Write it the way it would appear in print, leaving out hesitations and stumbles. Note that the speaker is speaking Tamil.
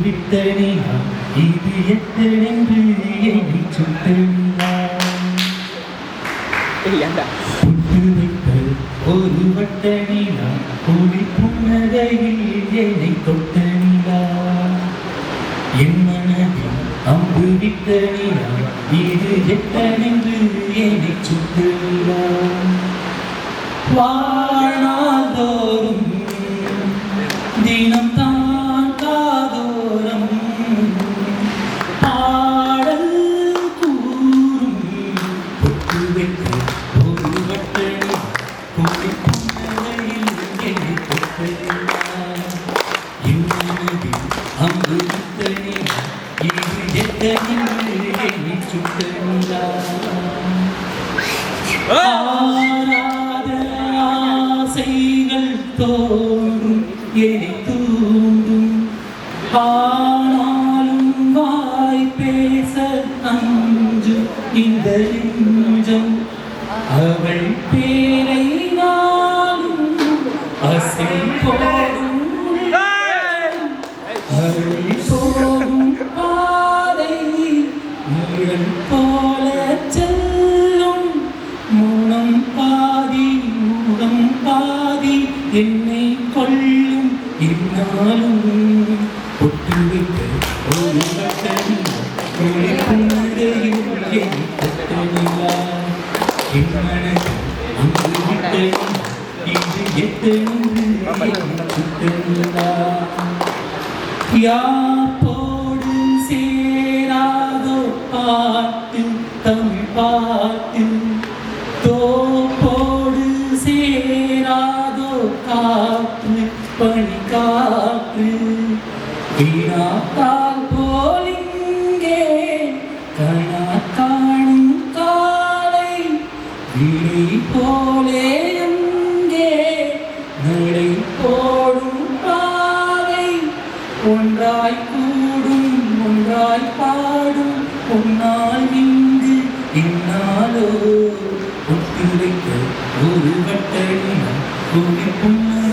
விட்டனியா இது எத்தனென்று என்னை சுட்டனியா புட்டு வைத்த ஒரு வட்டனியா கூலி புன்னகையில் என்னை தொட்டனியா என் மனதில் அம்பு விட்டனியா இது எத்தனென்று என்னை சுட்டனியா வாழ்நாள்தோறும் தினம் தான் காதோரம் பாடல் கூறும் பொட்டு வைத்து ஒரு வட்டணி கூடி புன்னகையில் என்னை தொட்டனியா என் மனதில் அம்பு விட்டனியா இது எத்தனின்று என்னை சுட்டனியா ஆசைகள் தோன்றும் என்னை தூண்டும் ஆனாலும் வாய் பேச அஞ்சும் இந்த நெஞ்சம் அவள் பேரை நாளும் அசை போடும் அவள் போடும் பாதை நிழல் போல செல்லும் மூலம் பாதி மூலம் பாதி என்னை கொள்ளும் இருந்தாலும் பொட்டு வைத்த ஒரு வட்டனியா கூலி புன்னகையில் என்னை தொட்டனியா என் மனதில் அங்கு விட்டனியா இது எத்தனென்று என்னை சுட்டனியா யாப்போடு சேராதோ பாட்டு தமிழ் பாட்டு தோப்போடு சேராதோ காற்று பனிக்காற்று வீணாத்தால் போலிங்கே கணா காணும் காலை விழி போலே அங்கே நடை போடும் பாதை ஒன்றாய் கூடும் ஒன்றாய் பாடும் பொன்னால் இங்கு இன்னாலோ ஒட்டு வைக்க ஒரு வட்டனியா கூடி புன்ன